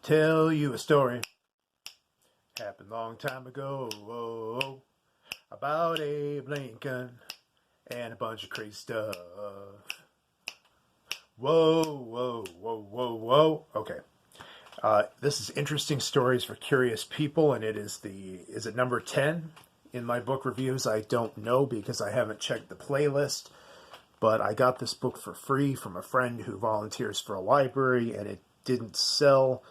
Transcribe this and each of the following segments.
tell you a story. Happened a long time ago about Abe Lincoln and a bunch of crazy stuff. Whoa. Okay. This is Interesting Stories for Curious People, and is it number 10 in my book reviews? I don't know because I haven't checked the playlist, but I got this book for free from a friend who volunteers for a library, and it didn't sell,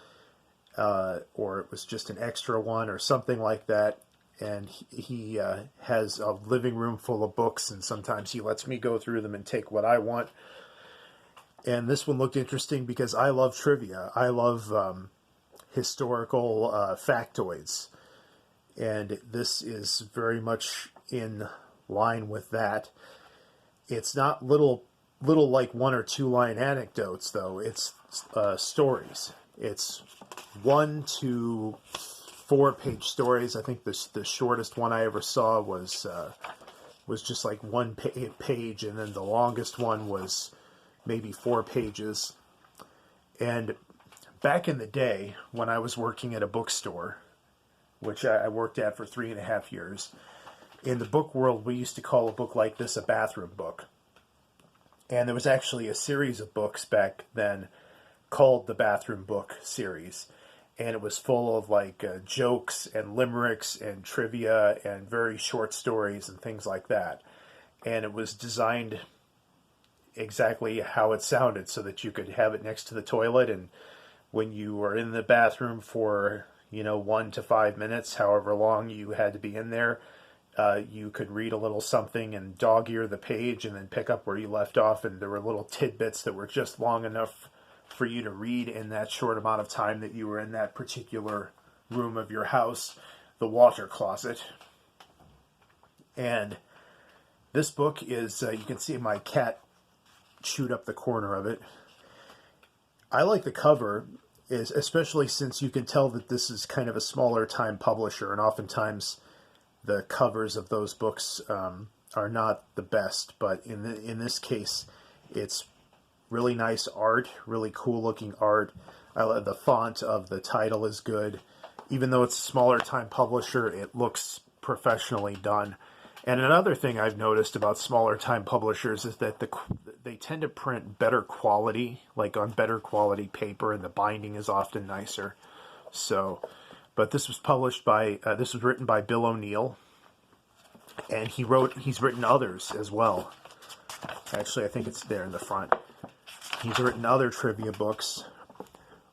or it was just an extra one or something like that. And he has a living room full of books, and sometimes he lets me go through them and take what I want. And this one looked interesting because I love trivia. I love historical factoids. And this is very much in line with that. It's not little like 1 or 2 line anecdotes, though. It's stories. It's 1 to 4 page stories. I think the shortest one I ever saw was just like 1 page, and then the longest one was maybe 4 pages. And back in the day, when I was working at a bookstore, which I worked at for 3.5 years, in the book world, we used to call a book like this a bathroom book. And there was actually a series of books back then called the Bathroom Book series. And it was full of like jokes and limericks and trivia and very short stories and things like that. And it was designed exactly how it sounded so that you could have it next to the toilet, and when you were in the bathroom for 1 to 5 minutes, however long you had to be in there, you could read a little something and dog-ear the page and then pick up where you left off, and there were little tidbits that were just long enough for you to read in that short amount of time that you were in that particular room of your house, the water closet. And this book is, you can see my cat chewed up the corner of it. I like the cover, especially since you can tell that this is kind of a smaller time publisher, and oftentimes the covers of those books are not the best, but in this case, it's really nice art, really cool looking art. I love the font of the title is good. Even though it's a smaller time publisher, it looks professionally done. And another thing I've noticed about smaller time publishers is that they tend to print better quality, like on better quality paper, and the binding is often nicer. So, but this was written by Bill O'Neill, and he's written others as well. Actually, I think it's there in the front. He's written other trivia books,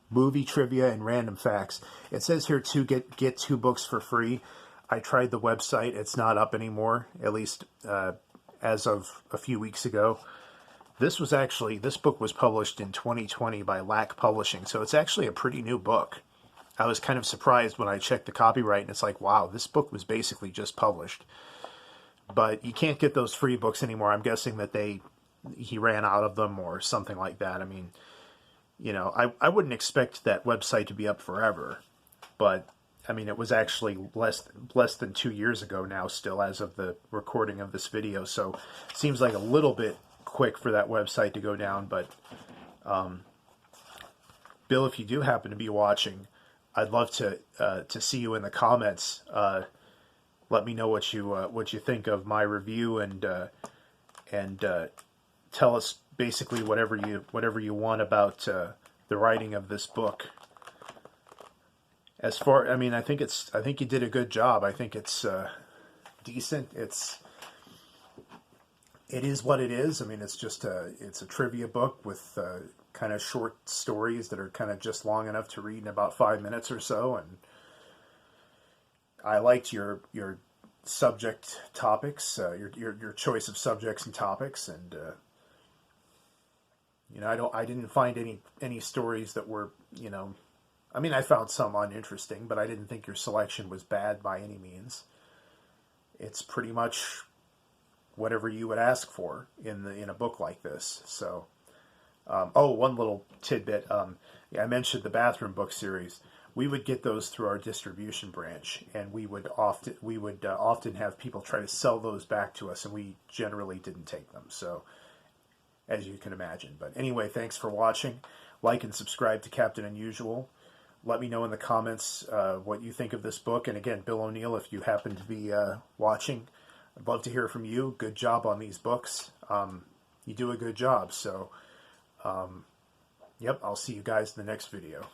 movie trivia, and random facts. It says here to get 2 books for free. I tried the website. It's not up anymore, at least as of a few weeks ago. This book was published in 2020 by Lack Publishing, so it's actually a pretty new book. I was kind of surprised when I checked the copyright, and it's like, wow, this book was basically just published. But you can't get those free books anymore. I'm guessing that he ran out of them or something like that. I mean, I wouldn't expect that website to be up forever, but I mean, it was actually less than 2 years ago now, still, as of the recording of this video. So it seems like a little bit quick for that website to go down. But Bill, if you do happen to be watching, I'd love to see you in the comments. Let me know what you think of my review, and tell us basically whatever you want about the writing of this book. I think you did a good job. I think it's decent. It is what it is. I mean, it's a trivia book with kind of short stories that are kind of just long enough to read in about 5 minutes or so. And I liked your subject topics, your choice of subjects and topics, and I didn't find any stories that were I found some uninteresting, but I didn't think your selection was bad by any means. It's pretty much whatever you would ask for in a book like this. So, one little tidbit. I mentioned the Bathroom Book series. We would get those through our distribution branch, and we would often have people try to sell those back to us, and we generally didn't take them. So, as you can imagine. But anyway, thanks for watching. Like and subscribe to Captain Unusual. let me know in the comments what you think of this book. And again, Bill O'Neill, if you happen to be watching, I'd love to hear from you. Good job on these books. You do a good job. So, yep, I'll see you guys in the next video.